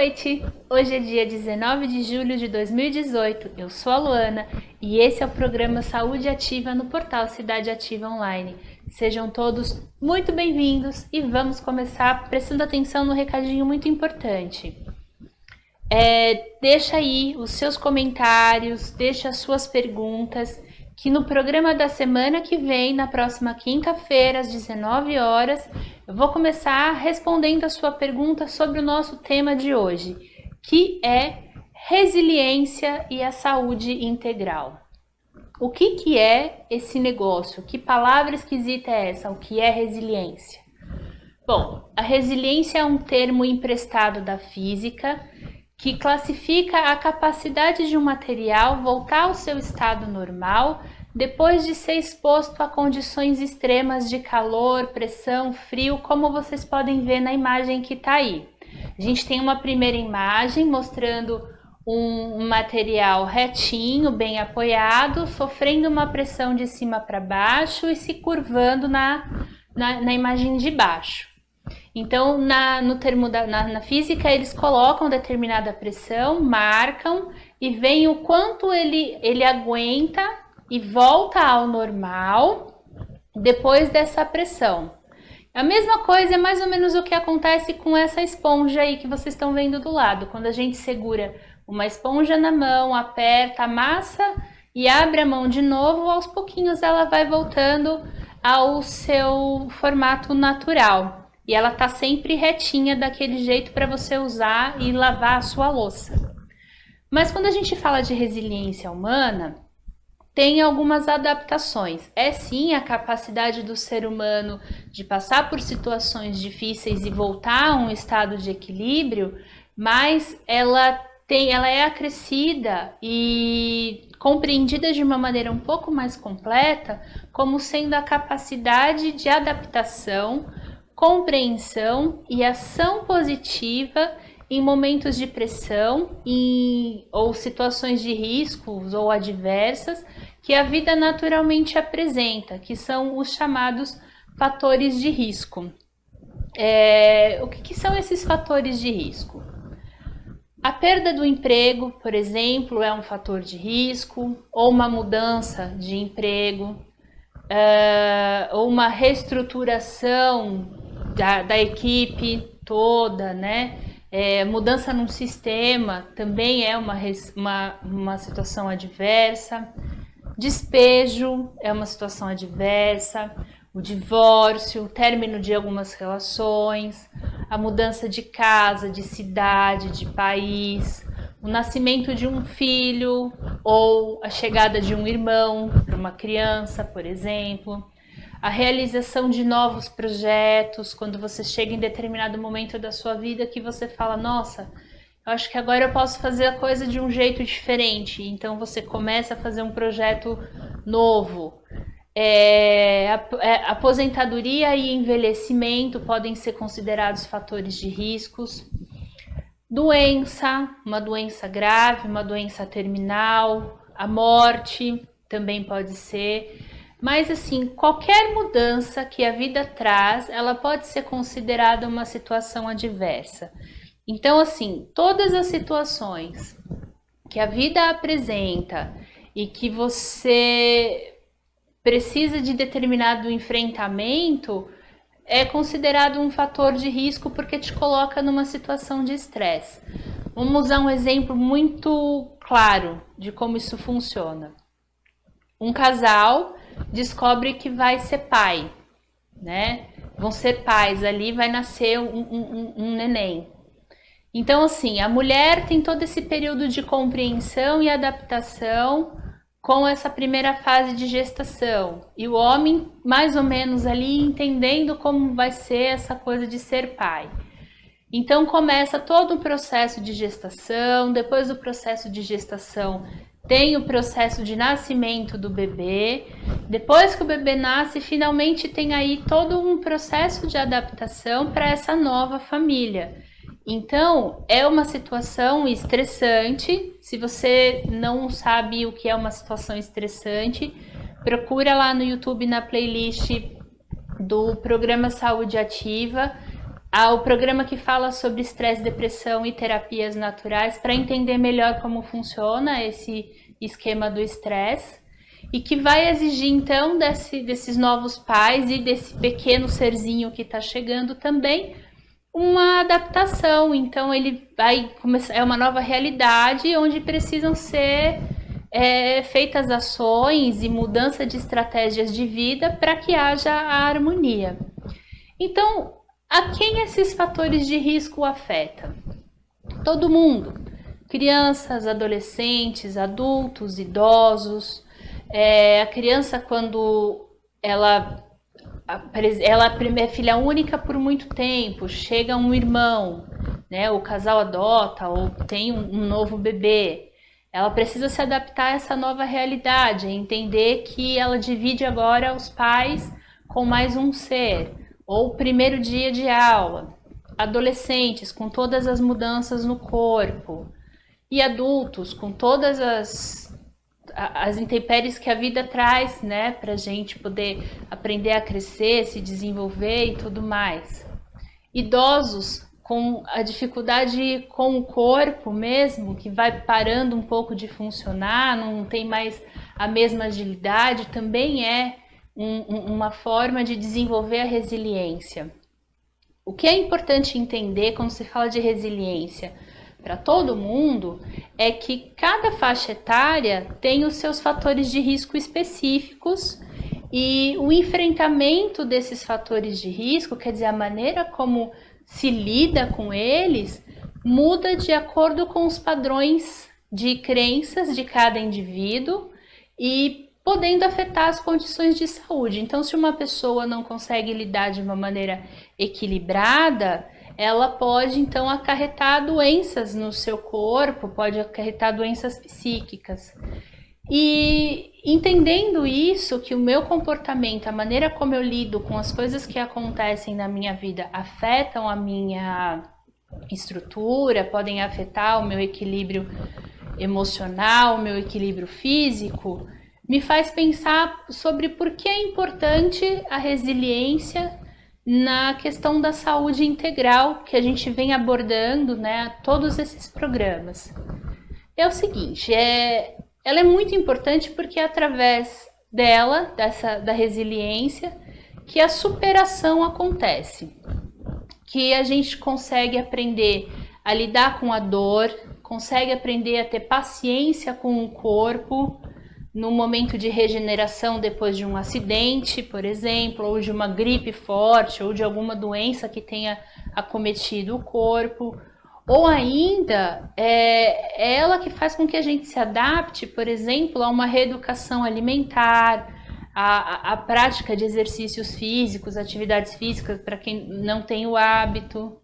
noite! Hoje é dia 19 de julho de 2018. Eu sou a Luana e esse é o programa Saúde Ativa no portal Cidade Ativa Online. Sejam todos muito bem-vindos e vamos começar prestando atenção no recadinho muito importante. Deixa aí os seus comentários, deixa as suas perguntas, que no programa da semana que vem, na próxima quinta-feira, às 19 horas, eu vou começar respondendo a sua pergunta sobre o nosso tema de hoje, que é resiliência e a saúde integral. O que é esse negócio? Que palavra esquisita é essa? O que é resiliência? Bom, a resiliência é um termo emprestado da física que classifica a capacidade de um material voltar ao seu estado normal depois de ser exposto a condições extremas de calor, pressão, frio, como vocês podem ver na imagem que está aí. A gente tem uma primeira imagem mostrando um material retinho, bem apoiado, sofrendo uma pressão de cima para baixo e se curvando na imagem de baixo. Então, na física, eles colocam determinada pressão, marcam e veem o quanto ele aguenta e volta ao normal depois dessa pressão. A mesma coisa é mais ou menos o que acontece com essa esponja aí que vocês estão vendo do lado. Quando a gente segura uma esponja na mão, aperta, amassa e abre a mão de novo, aos pouquinhos ela vai voltando ao seu formato natural. E ela tá sempre retinha daquele jeito para você usar e lavar a sua louça. Mas quando a gente fala de resiliência humana, tem algumas adaptações. É sim a capacidade do ser humano de passar por situações difíceis e voltar a um estado de equilíbrio, mas ela é acrescida e compreendida de uma maneira um pouco mais completa como sendo a capacidade de adaptação, compreensão e ação positiva em momentos de pressão ou situações de riscos ou adversas que a vida naturalmente apresenta, que são os chamados fatores de risco. O que são esses fatores de risco? A perda do emprego, por exemplo, é um fator de risco, ou uma mudança de emprego, ou uma reestruturação da equipe toda, né? Mudança num sistema também é uma situação adversa. Despejo é uma situação adversa. O divórcio, o término de algumas relações, a mudança de casa, de cidade, de país, o nascimento de um filho ou a chegada de um irmão para uma criança, por exemplo. A realização de novos projetos, quando você chega em determinado momento da sua vida que você fala, nossa, eu acho que agora eu posso fazer a coisa de um jeito diferente. Então você começa a fazer um projeto novo. Aposentadoria e envelhecimento podem ser considerados fatores de riscos. Doença, uma doença grave, uma doença terminal, a morte também pode ser. Mas assim, qualquer mudança que a vida traz, ela pode ser considerada uma situação adversa. Então assim, todas as situações que a vida apresenta e que você precisa de determinado enfrentamento, é considerado um fator de risco porque te coloca numa situação de estresse. Vamos usar um exemplo muito claro de como isso funciona. Um casal descobre que vai ser pai, né? Vão ser pais, ali vai nascer um neném. Então, assim, a mulher tem todo esse período de compreensão e adaptação com essa primeira fase de gestação. E o homem, mais ou menos ali, entendendo como vai ser essa coisa de ser pai. Então, começa todo o processo de gestação. Depois do processo de gestação, tem o processo de nascimento do bebê. Depois que o bebê nasce, finalmente tem aí todo um processo de adaptação para essa nova família. Então, é uma situação estressante. Se você não sabe o que é uma situação estressante, procura lá no YouTube, na playlist do programa Saúde Ativa. Há o programa que fala sobre estresse, depressão e terapias naturais para entender melhor como funciona esse esquema do estresse e que vai exigir então desses novos pais e desse pequeno serzinho que está chegando também uma adaptação. Então ele vai começar, é uma nova realidade onde precisam ser feitas ações e mudança de estratégias de vida para que haja a harmonia. Então, a quem esses fatores de risco afetam? Todo mundo. Crianças, adolescentes, adultos, idosos. A criança, quando ela é filha única por muito tempo, chega um irmão, né? O casal adota ou tem um novo bebê. Ela precisa se adaptar a essa nova realidade, entender que ela divide agora os pais com mais um ser. Ou primeiro dia de aula, adolescentes com todas as mudanças no corpo e adultos com todas as intempéries que a vida traz, né, para a gente poder aprender a crescer, se desenvolver e tudo mais. Idosos com a dificuldade com o corpo mesmo, que vai parando um pouco de funcionar, não tem mais a mesma agilidade, também é uma forma de desenvolver a resiliência. O que é importante entender quando se fala de resiliência para todo mundo é que cada faixa etária tem os seus fatores de risco específicos e o enfrentamento desses fatores de risco, quer dizer, a maneira como se lida com eles, muda de acordo com os padrões de crenças de cada indivíduo e podendo afetar as condições de saúde. Então, se uma pessoa não consegue lidar de uma maneira equilibrada, ela pode, então, acarretar doenças no seu corpo, pode acarretar doenças psíquicas. E entendendo isso, que o meu comportamento, a maneira como eu lido com as coisas que acontecem na minha vida afetam a minha estrutura, podem afetar o meu equilíbrio emocional, o meu equilíbrio físico, me faz pensar sobre por que é importante a resiliência na questão da saúde integral que a gente vem abordando, né, todos esses programas. É o seguinte, ela é muito importante porque é através dela, da resiliência, que a superação acontece, que a gente consegue aprender a lidar com a dor, consegue aprender a ter paciência com o corpo, no momento de regeneração depois de um acidente, por exemplo, ou de uma gripe forte, ou de alguma doença que tenha acometido o corpo, ou ainda é ela que faz com que a gente se adapte, por exemplo, a uma reeducação alimentar, a prática de exercícios físicos, atividades físicas para quem não tem o hábito.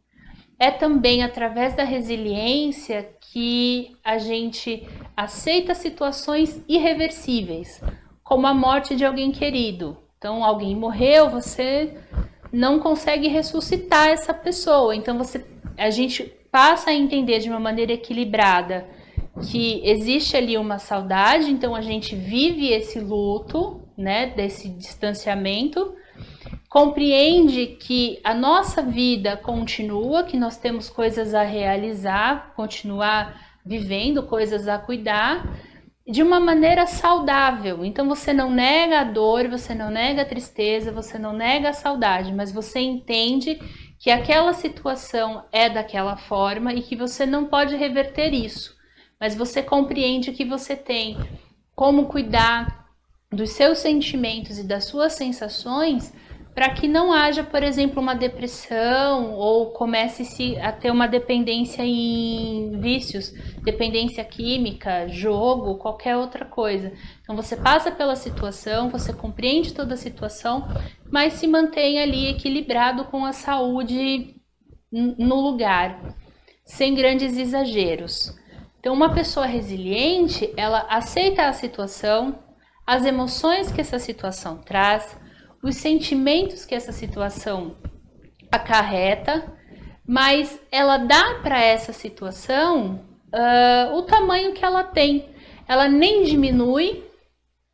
É também através da resiliência que a gente aceita situações irreversíveis, como a morte de alguém querido. Então, alguém morreu, você não consegue ressuscitar essa pessoa. Então, a gente passa a entender de uma maneira equilibrada que existe ali uma saudade, então a gente vive esse luto, né, desse distanciamento, compreende que a nossa vida continua, que nós temos coisas a realizar, continuar vivendo, coisas a cuidar, de uma maneira saudável. Então você não nega a dor, você não nega a tristeza, você não nega a saudade, mas você entende que aquela situação é daquela forma e que você não pode reverter isso. Mas você compreende que você tem como cuidar dos seus sentimentos e das suas sensações para que não haja, por exemplo, uma depressão ou comece a ter uma dependência em vícios, dependência química, jogo, qualquer outra coisa. Então você passa pela situação, você compreende toda a situação, mas se mantém ali equilibrado com a saúde no lugar, sem grandes exageros. Então uma pessoa resiliente, ela aceita a situação, as emoções que essa situação traz, os sentimentos que essa situação acarreta, mas ela dá para essa situação o tamanho que ela tem. Ela nem diminui,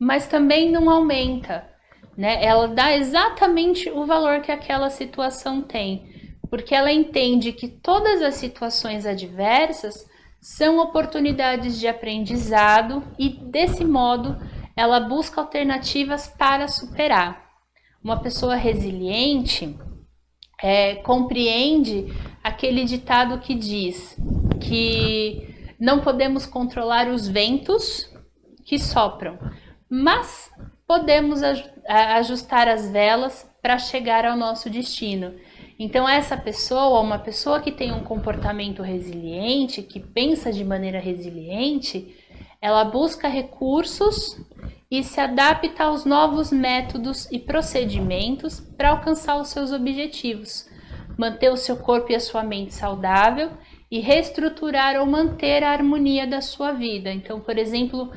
mas também não aumenta, né? Ela dá exatamente o valor que aquela situação tem, porque ela entende que todas as situações adversas são oportunidades de aprendizado e, desse modo, ela busca alternativas para superar. Uma pessoa resiliente compreende aquele ditado que diz que não podemos controlar os ventos que sopram, mas podemos ajustar as velas para chegar ao nosso destino. Então essa pessoa, uma pessoa que tem um comportamento resiliente, que pensa de maneira resiliente, ela busca recursos e se adapta aos novos métodos e procedimentos para alcançar os seus objetivos, manter o seu corpo e a sua mente saudável e reestruturar ou manter a harmonia da sua vida. Então, por exemplo,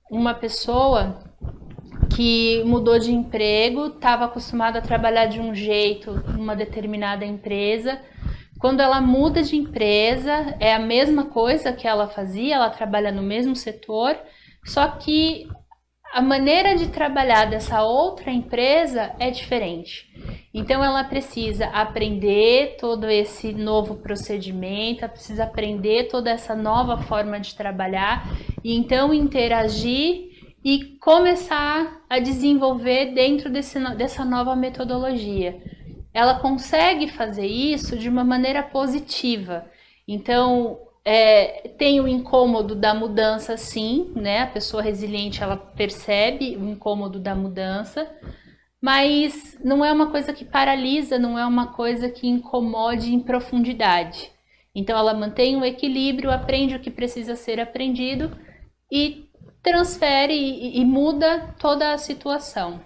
uma pessoa que mudou de emprego, estava acostumada a trabalhar de um jeito numa determinada empresa. Quando ela muda de empresa, é a mesma coisa que ela fazia, ela trabalha no mesmo setor, só que a maneira de trabalhar dessa outra empresa é diferente. Então ela precisa aprender todo esse novo procedimento, ela precisa aprender toda essa nova forma de trabalhar e então interagir e começar a desenvolver dentro dessa nova metodologia. Ela consegue fazer isso de uma maneira positiva. Então, tem o incômodo da mudança, sim, né? A pessoa resiliente, ela percebe o incômodo da mudança, mas não é uma coisa que paralisa, não é uma coisa que incomode em profundidade. Então, ela mantém o equilíbrio, aprende o que precisa ser aprendido e transfere e muda toda a situação.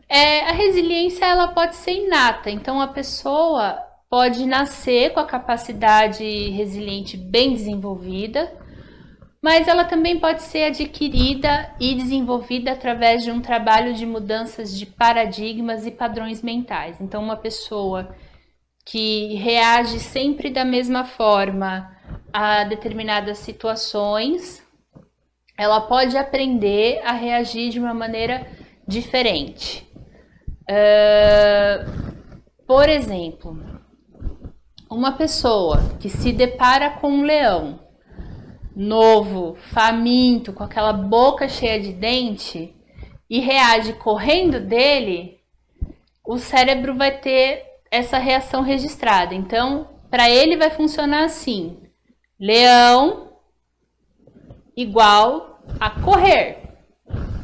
A resiliência ela pode ser inata, então a pessoa pode nascer com a capacidade resiliente bem desenvolvida, mas ela também pode ser adquirida e desenvolvida através de um trabalho de mudanças de paradigmas e padrões mentais. Então uma pessoa que reage sempre da mesma forma a determinadas situações, ela pode aprender a reagir de uma maneira diferente. Por exemplo, uma pessoa que se depara com um leão novo, faminto, com aquela boca cheia de dente e reage correndo dele, o cérebro vai ter essa reação registrada. Então, para ele vai funcionar assim: leão igual a correr,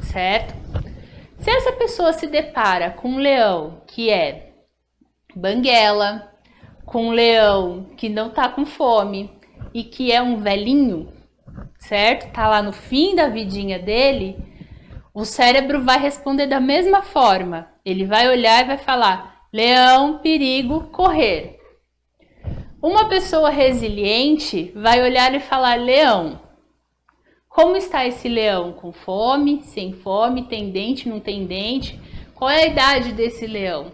certo? Se essa pessoa se depara com um leão que é banguela, com um leão que não tá com fome e que é um velhinho, certo? Tá lá no fim da vidinha dele, o cérebro vai responder da mesma forma. Ele vai olhar e vai falar: leão, perigo, correr. Uma pessoa resiliente vai olhar e falar: leão. Como está esse leão? Com fome, sem fome, tem dente, não tem dente? Qual é a idade desse leão?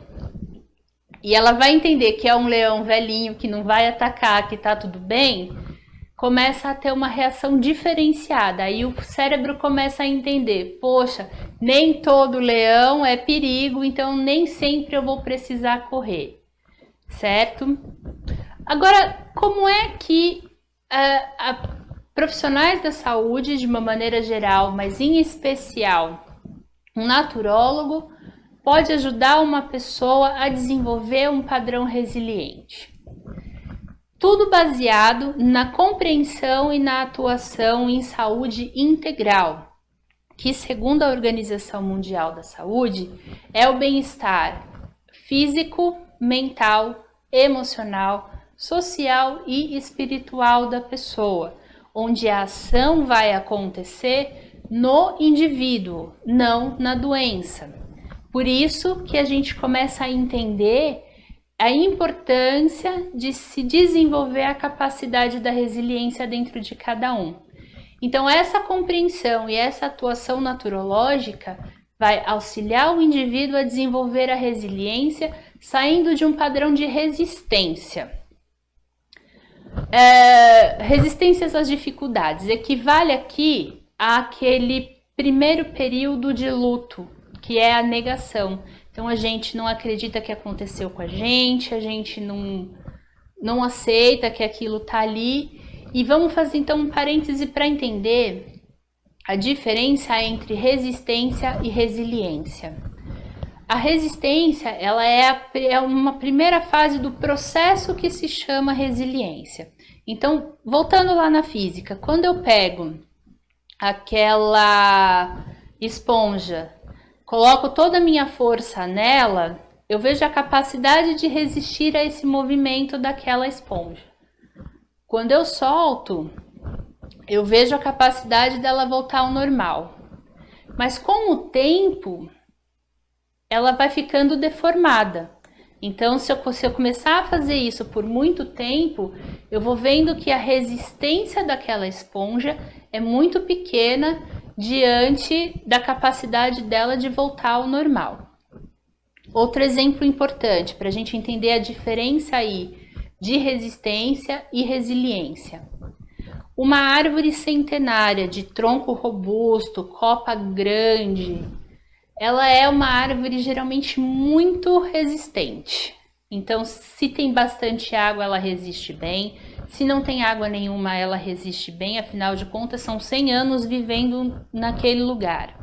E ela vai entender que é um leão velhinho, que não vai atacar, que tá tudo bem, começa a ter uma reação diferenciada. Aí o cérebro começa a entender: poxa, nem todo leão é perigo, então nem sempre eu vou precisar correr, certo? Agora, como é que profissionais da saúde, de uma maneira geral, mas em especial um naturólogo, pode ajudar uma pessoa a desenvolver um padrão resiliente? Tudo baseado na compreensão e na atuação em saúde integral, que, segundo a Organização Mundial da Saúde, é o bem-estar físico, mental, emocional, social e espiritual da pessoa, onde a ação vai acontecer no indivíduo, não na doença. Por isso que a gente começa a entender a importância de se desenvolver a capacidade da resiliência dentro de cada um. Então, essa compreensão e essa atuação naturológica vai auxiliar o indivíduo a desenvolver a resiliência, saindo de um padrão de resistência. Resistências às dificuldades equivale aqui àquele primeiro período de luto, que é a negação, Então a gente não acredita que aconteceu com a gente não aceita que aquilo tá ali. E vamos fazer então um parêntese para entender a diferença entre resistência e resiliência. A resistência, ela é uma primeira fase do processo que se chama resiliência. Então, voltando lá na física, quando eu pego aquela esponja, coloco toda a minha força nela, eu vejo a capacidade de resistir a esse movimento daquela esponja. Quando eu solto, eu vejo a capacidade dela voltar ao normal. Mas com o tempo, ela vai ficando deformada. Então, se eu começar a fazer isso por muito tempo, eu vou vendo que a resistência daquela esponja é muito pequena diante da capacidade dela de voltar ao normal. Outro exemplo importante para a gente entender a diferença aí de resistência e resiliência. Uma árvore centenária de tronco robusto, copa grande, ela é uma árvore geralmente muito resistente. Então, se tem bastante água, ela resiste bem. Se não tem água nenhuma, ela resiste bem. Afinal de contas, são 100 anos vivendo naquele lugar.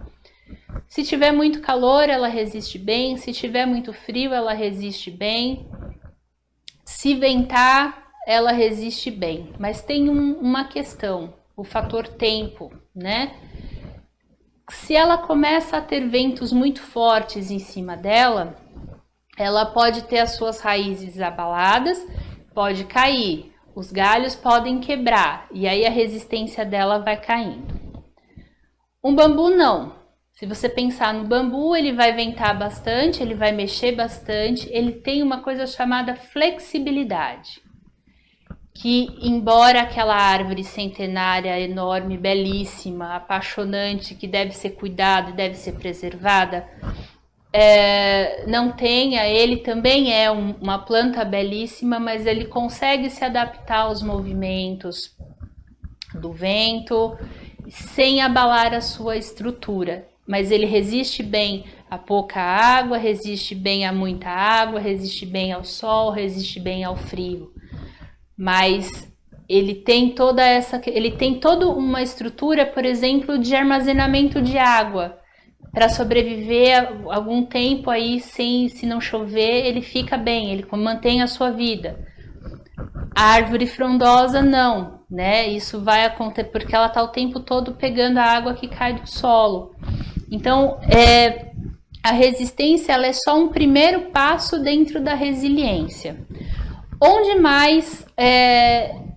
Se tiver muito calor, ela resiste bem. Se tiver muito frio, ela resiste bem. Se ventar, ela resiste bem. Mas tem uma questão, o fator tempo, né? Se ela começa a ter ventos muito fortes em cima dela, ela pode ter as suas raízes abaladas, pode cair, os galhos podem quebrar e aí a resistência dela vai caindo. Um bambu não. Se você pensar no bambu, ele vai ventar bastante, ele vai mexer bastante, ele tem uma coisa chamada flexibilidade. Que embora aquela árvore centenária, enorme, belíssima, apaixonante, que deve ser cuidada, deve ser preservada, não tenha, ele também é uma planta belíssima, mas ele consegue se adaptar aos movimentos do vento, sem abalar a sua estrutura. Mas ele resiste bem a pouca água, resiste bem a muita água, resiste bem ao sol, resiste bem ao frio. Mas ele tem toda uma estrutura, por exemplo, de armazenamento de água. Para sobreviver algum tempo aí, se não chover, ele fica bem, ele mantém a sua vida. A árvore frondosa não, né? Isso vai acontecer porque ela está o tempo todo pegando a água que cai do solo. Então, a resistência ela é só um primeiro passo dentro da resiliência. Onde mais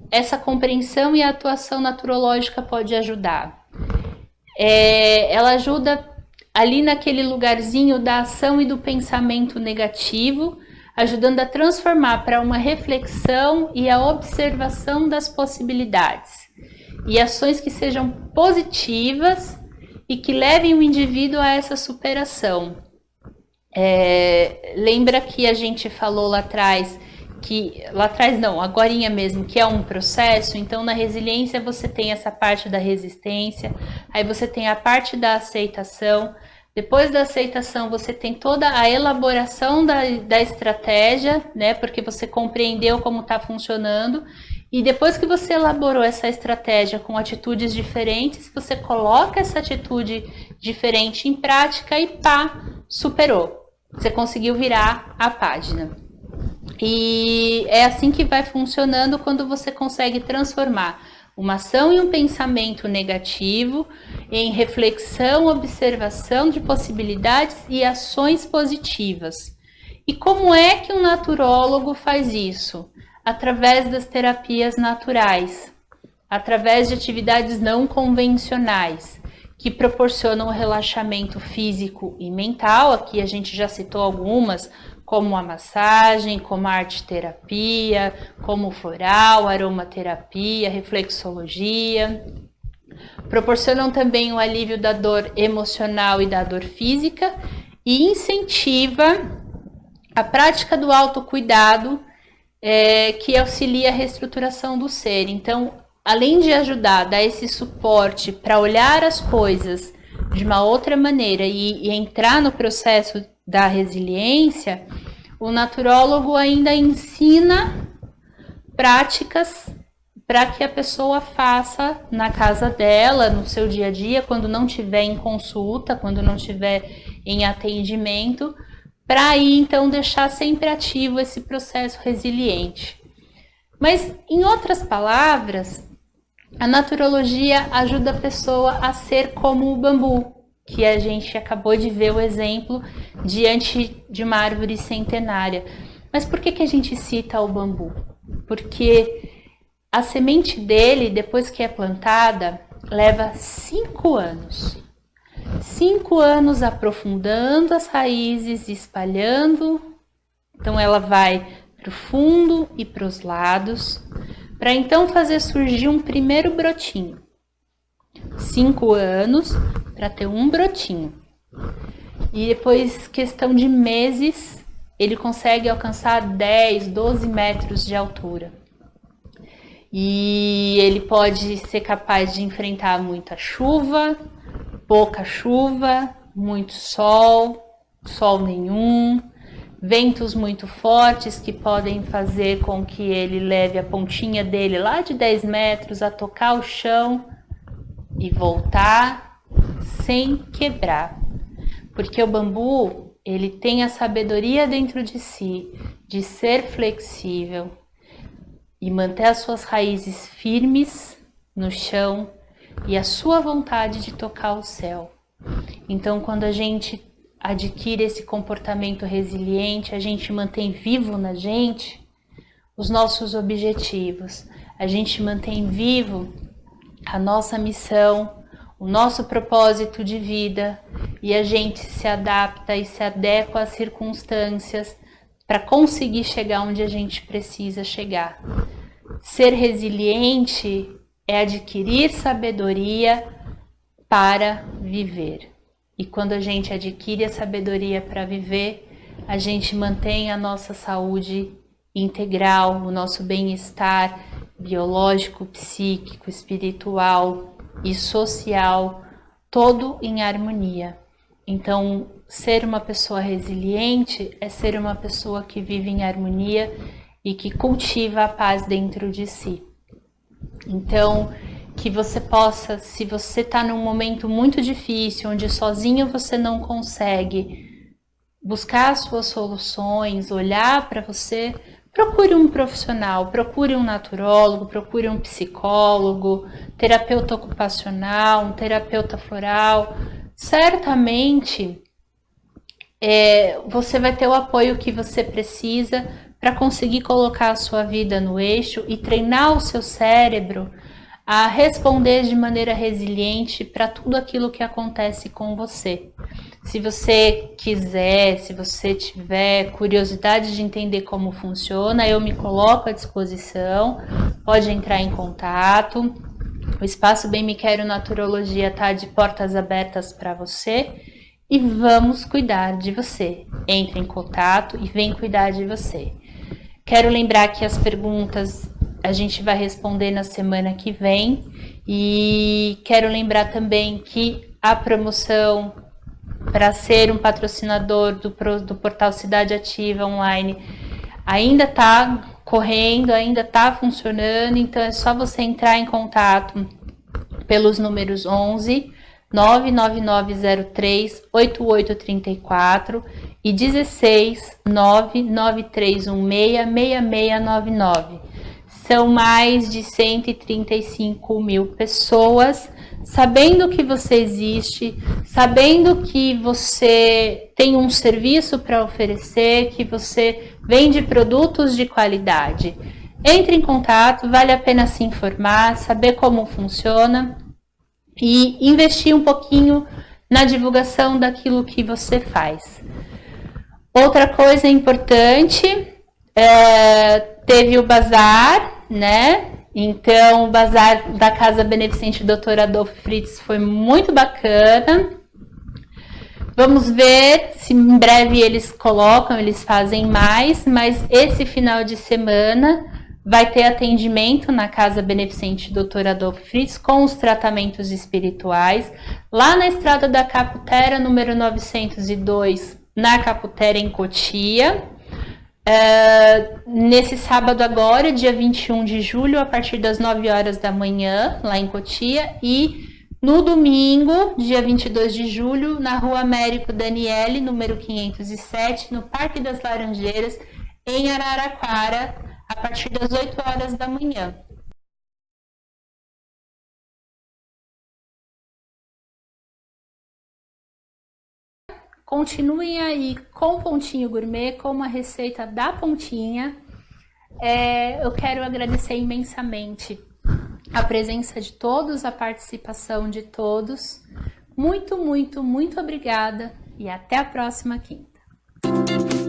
essa compreensão e a atuação naturológica pode ajudar? Ela ajuda ali naquele lugarzinho da ação e do pensamento negativo, ajudando a transformar para uma reflexão e a observação das possibilidades. E ações que sejam positivas e que levem o indivíduo a essa superação. Lembra que a gente falou lá atrás, agorinha mesmo, que é um processo. Então na resiliência você tem essa parte da resistência, aí você tem a parte da aceitação, depois da aceitação você tem toda a elaboração da estratégia, né, porque você compreendeu como está funcionando, e depois que você elaborou essa estratégia com atitudes diferentes, você coloca essa atitude diferente em prática e pá, superou, você conseguiu virar a página. E é assim que vai funcionando quando você consegue transformar uma ação e um pensamento negativo em reflexão, observação de possibilidades e ações positivas. E como é que um naturólogo faz isso? Através das terapias naturais, através de atividades não convencionais, que proporcionam relaxamento físico e mental. Aqui a gente já citou algumas, como a massagem, como a arte-terapia, como o floral, aromaterapia, reflexologia. Proporcionam também o alívio da dor emocional e da dor física e incentiva a prática do autocuidado, que auxilia a reestruturação do ser. Então, além de ajudar a dar esse suporte para olhar as coisas de uma outra maneira e entrar no processo da resiliência, o naturólogo ainda ensina práticas para que a pessoa faça na casa dela, no seu dia a dia, quando não estiver em consulta, quando não estiver em atendimento, para aí então deixar sempre ativo esse processo resiliente. Mas, em outras palavras, a naturologia ajuda a pessoa a ser como o bambu, que a gente acabou de ver o exemplo diante de uma árvore centenária. Mas por que a gente cita o bambu? Porque a semente dele, depois que é plantada, leva 5 anos. 5 anos aprofundando as raízes, espalhando. Então ela vai para o fundo e para os lados, para então fazer surgir um primeiro brotinho. 5 anos para ter um brotinho. E depois, questão de meses, ele consegue alcançar 10, 12 metros de altura. E ele pode ser capaz de enfrentar muita chuva, pouca chuva, muito sol, sol nenhum, ventos muito fortes que podem fazer com que ele leve a pontinha dele lá de 10 metros a tocar o chão e voltar sem quebrar. Porque o bambu, ele tem a sabedoria dentro de si de ser flexível e manter as suas raízes firmes no chão e a sua vontade de tocar o céu. Então, quando a gente adquire esse comportamento resiliente, a gente mantém vivo na gente os nossos objetivos, a gente mantém vivo a nossa missão, o nosso propósito de vida, e a gente se adapta e se adequa às circunstâncias para conseguir chegar onde a gente precisa chegar. Ser resiliente é adquirir sabedoria para viver. E quando a gente adquire a sabedoria para viver, a gente mantém a nossa saúde integral, o nosso bem-estar biológico, psíquico, espiritual e social, todo em harmonia. Então, ser uma pessoa resiliente é ser uma pessoa que vive em harmonia e que cultiva a paz dentro de si. Então, que você possa, se você está num momento muito difícil, onde sozinho você não consegue buscar as suas soluções, olhar para você, procure um profissional, procure um naturólogo, procure um psicólogo, terapeuta ocupacional, um terapeuta floral. Certamente você vai ter o apoio que você precisa para conseguir colocar a sua vida no eixo e treinar o seu cérebro a responder de maneira resiliente para tudo aquilo que acontece com você. Se você quiser, se você tiver curiosidade de entender como funciona, eu me coloco à disposição, pode entrar em contato. O Espaço Bem Me Quero Naturologia está de portas abertas para você e vamos cuidar de você. Entre em contato e vem cuidar de você. Quero lembrar que as perguntas a gente vai responder na semana que vem e quero lembrar também que a promoção para ser um patrocinador do portal Cidade Ativa Online ainda está correndo, ainda está funcionando, então é só você entrar em contato pelos números 11 99903 8834 e 16 99316 6699. São mais de 135 mil pessoas sabendo que você existe, sabendo que você tem um serviço para oferecer, que você vende produtos de qualidade. Entre em contato, vale a pena se informar, saber como funciona e investir um pouquinho na divulgação daquilo que você faz. Outra coisa importante, teve o bazar, né? Então, o bazar da Casa Beneficente Dr. Adolfo Fritz foi muito bacana. Vamos ver se em breve eles fazem mais, mas esse final de semana Vai ter atendimento na Casa Beneficente Dr. Adolfo Fritz com os tratamentos espirituais, lá na Estrada da Caputera, número 902, na Caputera, em Cotia. Nesse sábado agora, dia 21 de julho, a partir das 9 horas da manhã, lá em Cotia, e no domingo, dia 22 de julho, na Rua Américo Daniele, número 507, no Parque das Laranjeiras, em Araraquara, a partir das 8 horas da manhã. Continuem aí com Pontinho Gourmet, com uma receita da Pontinha. Eu quero agradecer imensamente a presença de todos, a participação de todos. Muito, muito, muito obrigada e até a próxima quinta. Música